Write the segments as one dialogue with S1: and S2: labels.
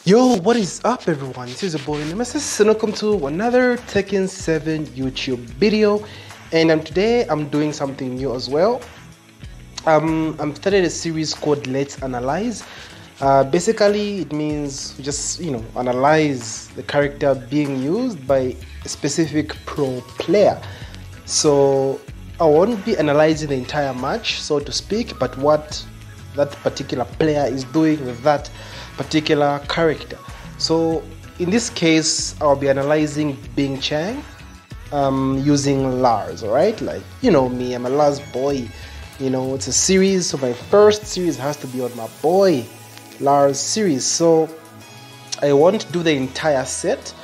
S1: Yo, what is up everyone? This is your boy Nemesis and welcome to another Tekken 7 YouTube video. And today I'm doing something new as well. I'm started a series called Let's Analyze. Basically it means we just analyze the character being used by a specific pro player. So I won't be analyzing the entire match, so to speak, but what that particular player is doing with that particular character. So in this case I'll be analyzing Binchang using Lars. Alright, like you know me, I'm a Lars boy. It's a series, so my first series has to be on my boy Lars series. So I won't do the entire set,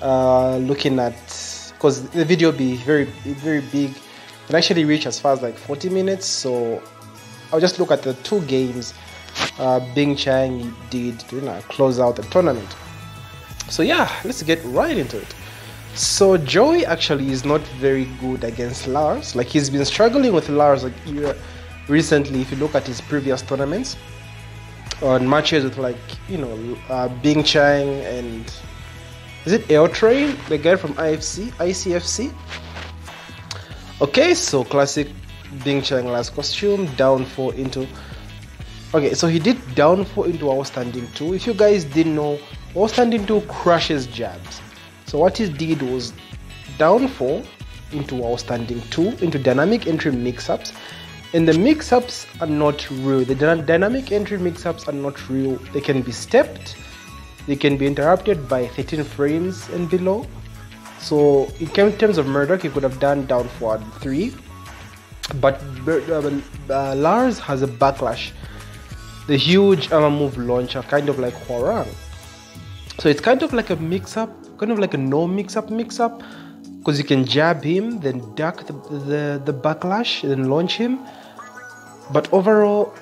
S1: looking at, because the video will be very big and actually reach as far as like 40 minutes. So I'll just look at the two games Binchang did to close out the tournament. So yeah, let's get right into it. So Joey actually is not very good against Lars. Like, he's been struggling with Lars like recently. If you look at his previous tournaments on matches with Binchang and is it Airtrain, the guy from ICFC. Okay, so classic Binchang Lars costume, down 4 into. Okay, so he did down 4 into outstanding 2. If you guys didn't know, outstanding 2 crushes jabs. So what he did was down 4 into outstanding 2 into dynamic entry mix-ups. And the mix-ups are not real. The dynamic entry mix-ups are not real. They can be stepped. They can be interrupted by 13 frames and below. So in terms of Murdoch, he could have done down forward 3. But Lars has a backlash. The huge armor move launcher, kind of like Hwarang. So it's kind of like a mix-up, kind of like a no mix-up, because you can jab him, then duck the backlash, then launch him. But overall,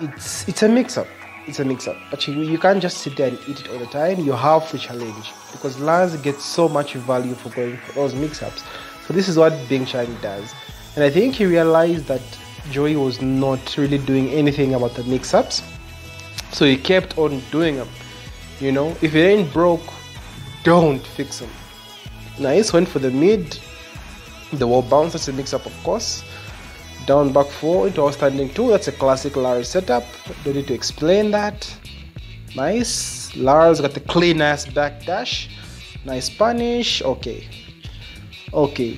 S1: it's a mix-up. It's a mix-up. But you can't just sit there and eat it all the time. You have to challenge, because Lars gets so much value for going for those mix-ups. So this is what Binchang does. And I think he realized that Joey was not really doing anything about the mix-ups, so he kept on doing them. If it ain't broke, don't fix them. Nice, went for the mid, the wall bounce, that's a mix-up of course. Down back 4 into outstanding 2, that's a classic Lars setup, don't need to explain that. Nice, Lars got the clean ass back dash, nice punish. Okay,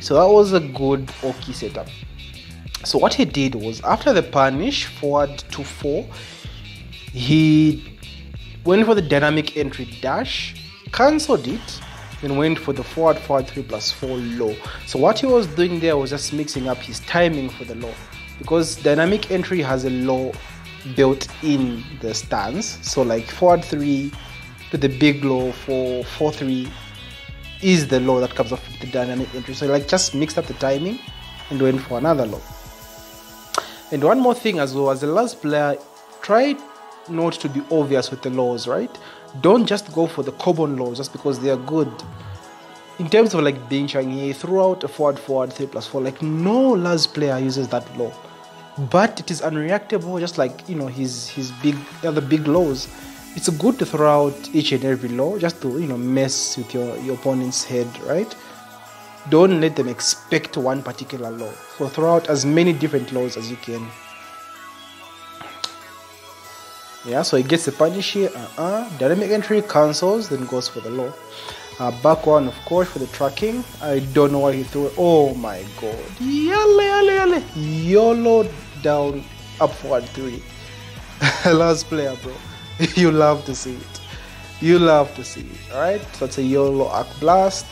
S1: so that was a good Oki setup. So what he did was, after the punish forward to 4, he went for the dynamic entry dash, cancelled it, then went for the forward 3+4 low. So what he was doing there was just mixing up his timing for the low, because dynamic entry has a low built in the stance. So like forward 3 to the big low for 4-3 is the low that comes off with the dynamic entry. So like just mixed up the timing and went for another low. And one more thing as well, as a last player, try not to be obvious with the lows, right? Don't just go for the common lows just because they are good. In terms of like Binchang, he threw out a forward 3+4. Like, no last player uses that low, but it is unreactable, just like his other big lows. It's good to throw out each and every low just to mess with your opponent's head, right? Don't let them expect one particular low. So throw out as many different lows as you can. Yeah, so he gets the punish here. Dynamic entry cancels, then goes for the low. Back one, of course, for the tracking. I don't know why he threw it. Oh my god. YOLO down, up forward 3. Last player, bro. You love to see it. You love to see it. Alright, so that's a YOLO arc blast.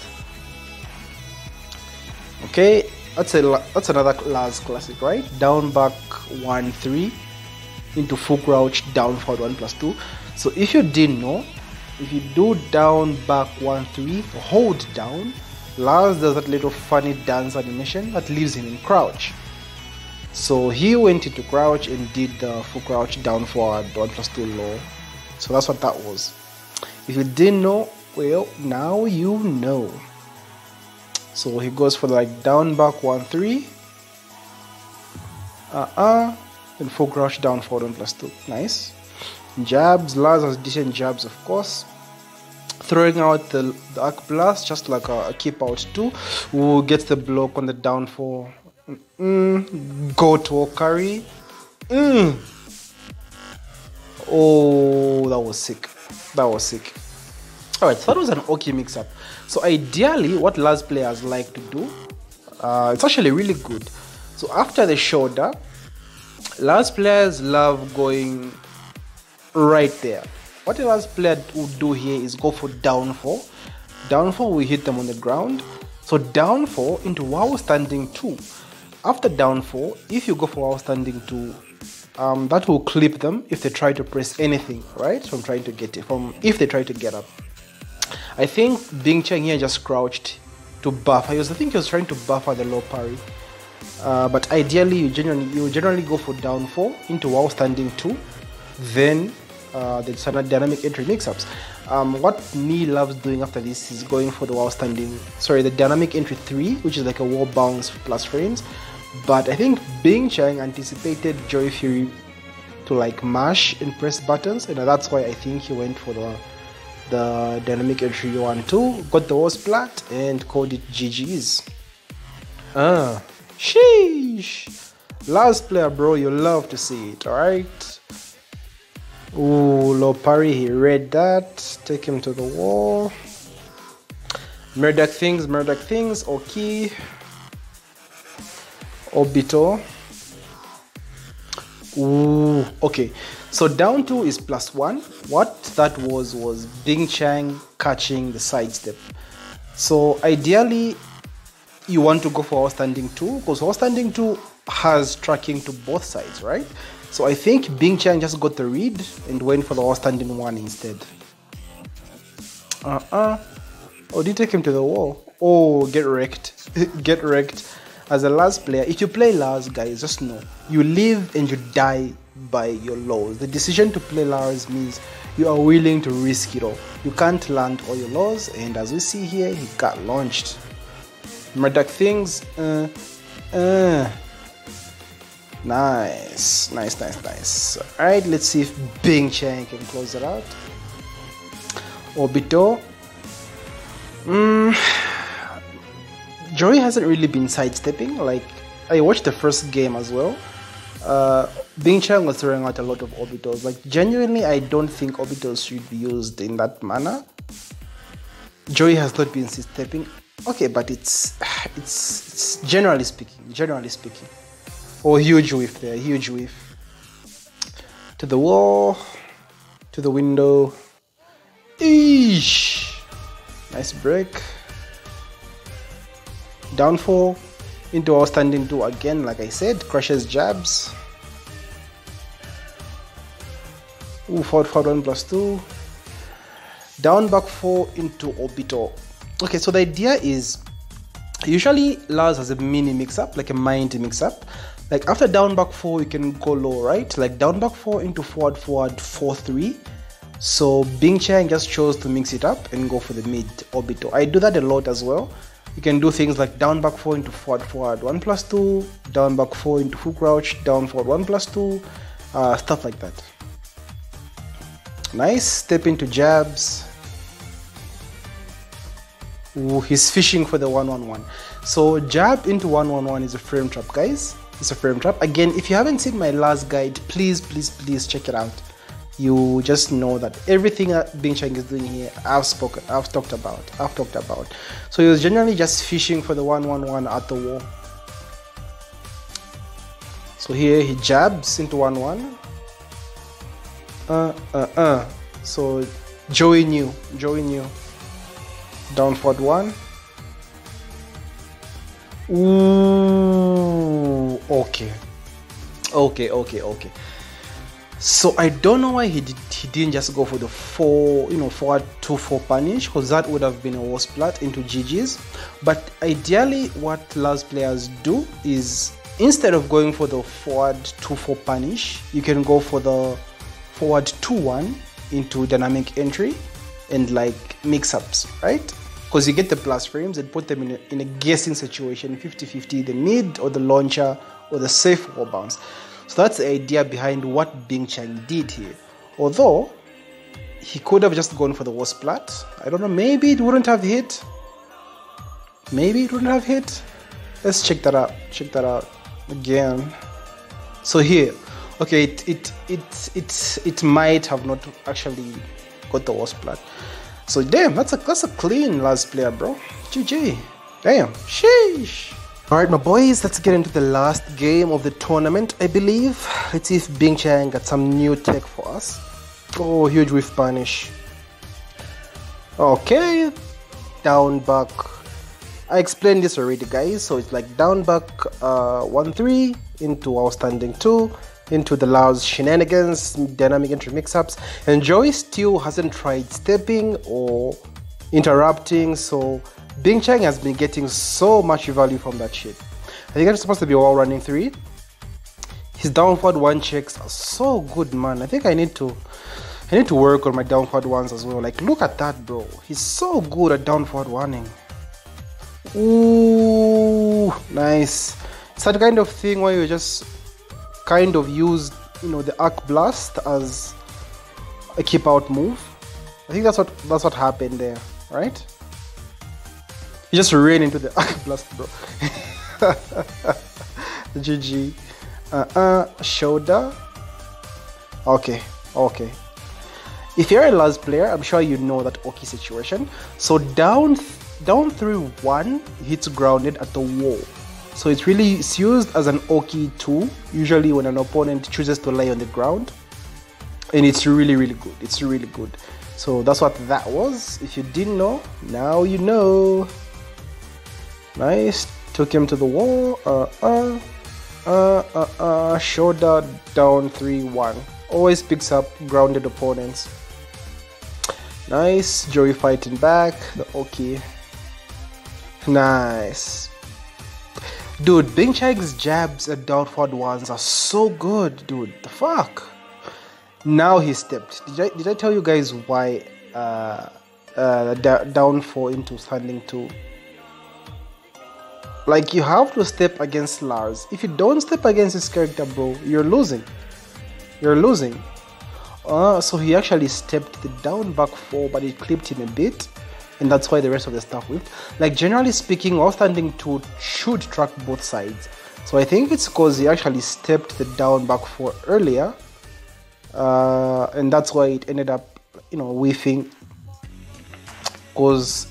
S1: Okay, that's another Lars classic, right? Down back 1-3 into full crouch, down forward 1+2. So if you didn't know, if you do down back 1-3, hold down, Lars does that little funny dance animation that leaves him in crouch. So he went into crouch and did the full crouch, down forward 1+2 low. So that's what that was. If you didn't know, well, now you know. So he goes for like down back 1-3, and full crouch down forward 1+2. Nice. Jabs, Lars has decent jabs, of course. Throwing out the arc blast, just like a keep out too. Who gets the block on the down four. Go to carry. Oh, that was sick. That was sick. Alright, so that was an okay mix-up. So ideally, what Lars players like to do, it's actually really good. So after the shoulder, Lars players love going right there. What a Lars player would do here is go for down four. Down four will hit them on the ground. So down four into wow standing 2. After down 4, if you go for wow standing 2, that will clip them if they try to press anything, right? From trying to get it, if they try to get up. I think Binchang here just crouched to buffer. I think he was trying to buffer the low parry. But ideally, you generally go for down 4 into wow standing 2, then the dynamic entry mix-ups. What Me loves doing after this is going for the dynamic entry 3, which is like a wall bounce plus frames. But I think Binchang anticipated Joy Fury to like mash and press buttons, and that's why I think he went for the dynamic entry 1-2, got the wall splat, and called it GG's. Sheesh. Last player, bro, you love to see it, alright? Ooh, low parry, he read that. Take him to the wall. Murdoch things, okay. Obito. Ooh, okay. So down 2 is +1. What that was Binchang catching the sidestep. So ideally, you want to go for outstanding 2, because outstanding 2 has tracking to both sides, right? So I think Binchang just got the read and went for the outstanding 1 instead. Oh, did you take him to the wall? Oh, get wrecked. Get wrecked. As a Lars player, if you play Lars, guys, just know you live and you die by your laws. The decision to play Lars means you are willing to risk it all. You can't land all your laws, and as we see here, he got launched. Murdoch things. Nice. Alright, let's see if Binchang can close it out. Obito. Joey hasn't really been sidestepping. Like, I watched the first game as well. Binchang was throwing out a lot of orbitals. Like, genuinely, I don't think orbitals should be used in that manner. Joey has not been sidestepping. Okay, but it's generally speaking. Oh, huge whiff there, huge whiff. To the wall, to the window. Eesh. Nice break. Downfall into outstanding 2 again, like I said, crushes jabs. Ooh, forward 1 +2. Down back 4 into Obito. Okay, so the idea is usually Lars has a mini mix-up, like a mind mix-up. Like after down back 4, you can go low, right? Like down back 4 into forward 4-3. So Binchang just chose to mix it up and go for the mid Obito. I do that a lot as well. You can do things like down back 4 into forward 1 +2, down back 4 into full crouch, down forward 1 +2, stuff like that. Nice, step into jabs. Ooh, he's fishing for the 1-1-1. So jab into 1-1-1 is a frame trap, guys. It's a frame trap. Again, if you haven't seen my last guide, please check it out. You just know that everything that Binchang is doing here, I've talked about. So he was generally just fishing for the 1-1-1 at the wall. So here he jabs into 1-1. So Joey knew. Down forward 1. Ooh, okay. So I don't know why he didn't just go for the 4, forward 2-4 punish, because that would have been a wall splat into GG's. But ideally, what Lars players do is instead of going for the forward 2-4 punish, you can go for the forward 2-1 into dynamic entry and like mix-ups, right? Because you get the plus frames and put them in a guessing situation, 50-50, the mid or the launcher or the safe wall bounce. So that's the idea behind what Binchang did here. Although he could have just gone for the war splat. I don't know, maybe it wouldn't have hit. Maybe it wouldn't have hit. Let's check that out. Check that out again. So here, okay, it might have not actually got the war splat. So damn, that's a clean last player, bro. GG. Damn. Sheesh. Alright, my boys, let's get into the last game of the tournament, I believe. Let's see if Binchang got some new tech for us. Oh, huge whiff punish. Okay. Down back. I explained this already, guys. So it's like down back 1-3 into outstanding 2 into the Lars shenanigans, dynamic entry mix-ups, and Joey still hasn't tried stepping or interrupting, so Binchang has been getting so much value from that shit. I think I'm supposed to be all running 3. His down forward 1 checks are so good, man. I think I need to work on my down forward 1s as well. Like, look at that, bro. He's so good at down forward 1ing. Ooh, nice. It's that kind of thing where you just kind of use, you know, the arc blast as a keep out move. I think that's what happened there, right? He just ran into the arc blast, bro. GG. Shoulder. Okay. If you're a Lars player, I'm sure you know that Oki situation. So down 3-1 hits grounded at the wall. So it's used as an Oki tool, usually when an opponent chooses to lay on the ground. And it's really good. It's really good. So that's what that was. If you didn't know, now you know. Nice. Took him to the wall. Shoulder down 3-1. Always picks up grounded opponents. Nice. Joey fighting back. The Oki. Nice. Dude, Binchang's jabs and down forward 1s are so good, dude. The fuck? Now he stepped. Did I tell you guys why down 4 into standing 2? Like, you have to step against Lars. If you don't step against his character, bro, you're losing. You're losing. So he actually stepped the down back 4, but it clipped him a bit. And that's why the rest of the stuff whipped. Like, generally speaking, outstanding 2 should track both sides. So I think it's because he actually stepped the down back 4 earlier. And that's why it ended up, you know, whiffing. Because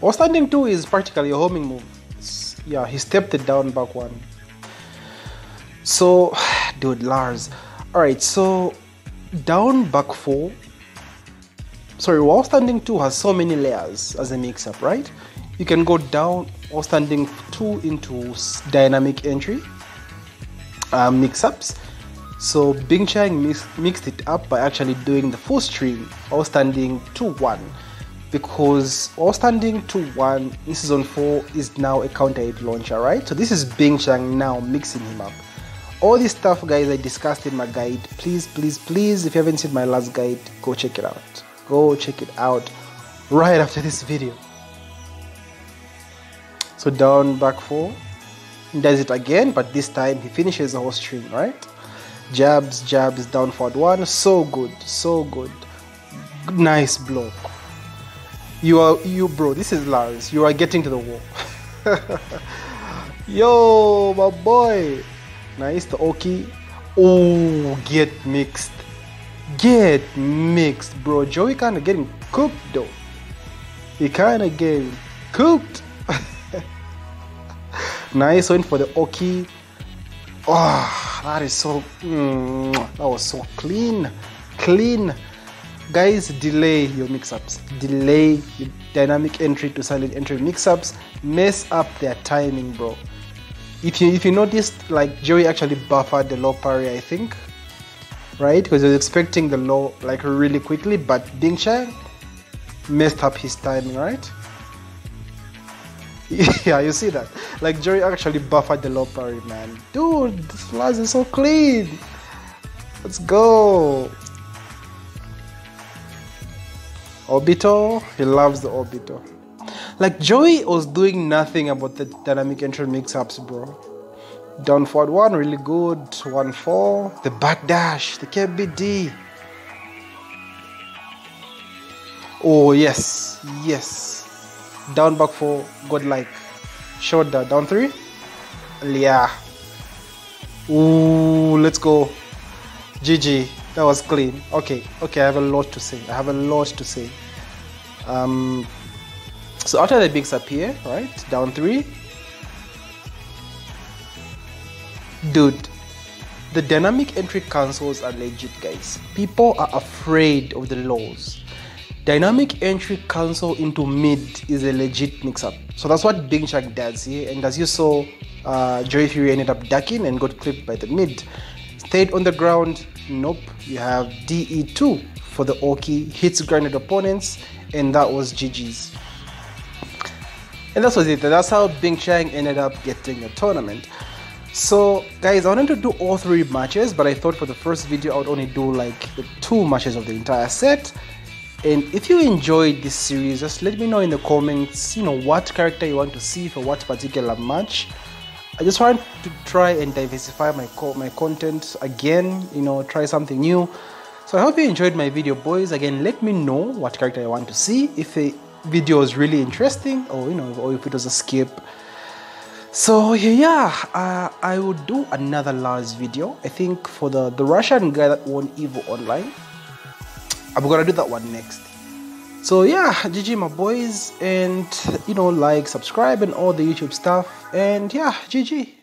S1: outstanding 2 is practically a homing move. Yeah, he stepped the down back 1. So, dude, Lars. Alright, so down back 4. Sorry, outstanding 2 has so many layers as a mix-up, right? You can go down outstanding 2 into dynamic entry mix-ups. So Binchang mixed it up by actually doing the full stream outstanding 2-1, because outstanding 2-1 in season 4 is now a counter hit launcher, right? So this is Binchang now mixing him up. All this stuff, guys, I discussed in my guide. Please, if you haven't seen my last guide, go check it out. Go check it out right after this video. So down back 4, he does it again, but this time he finishes the whole string, right? Jabs, down forward 1, so good. Nice block. You bro, this is Lars. You are getting to the wall. Yo, my boy. Nice, the Oki. Oh, get mixed, bro. Joey kind of getting cooked though. He kind of getting cooked. Nice, went for the Oki. Oh, that is so that was so clean. Guys, delay your mix-ups. Delay your dynamic entry to silent entry mix-ups. Mess up their timing, bro. If you noticed, like, Joey actually buffered the low parry, I think, right? Because he was expecting the low like really quickly, but Binchang messed up his timing, right? Yeah, you see that? Like, Joey actually buffered the low parry, man. Dude, this Lars is so clean. Let's go. Obito, he loves the Obito. Like, Joey was doing nothing about the dynamic entry mix-ups, bro. Down forward 1, really good. 1-4. The back dash, the KBD. Oh yes, yes. Down back 4, godlike. Shoulder, down 3. Yeah. Ooh, let's go. GG. That was clean. Okay, I have a lot to say. So after the bigs appear, right? Down 3. Dude, the dynamic entry cancels are legit, guys. People are afraid of the laws. Dynamic entry cancel into mid is a legit mix-up. So that's what Binchang does here. And as you saw, Joy Fury ended up ducking and got clipped by the mid. Stayed on the ground. Nope. You have DE2 for the Oki. Hits grounded opponents. And that was GG's. And that was it. That's how Binchang ended up getting a tournament. So guys, I wanted to do all 3 matches, but I thought for the first video I would only do like the 2 matches of the entire set. And if you enjoyed this series, just let me know in the comments, what character you want to see for what particular match. I just want to try and diversify my content again, try something new. So I hope you enjoyed my video, boys. Again, let me know what character you want to see, if a video is really interesting, or or if it was a skip. So yeah, I will do another Lars video. I think for the Russian guy that won Evo Online, I'm gonna do that one next. So yeah, GG my boys, and like, subscribe and all the YouTube stuff, and yeah, GG.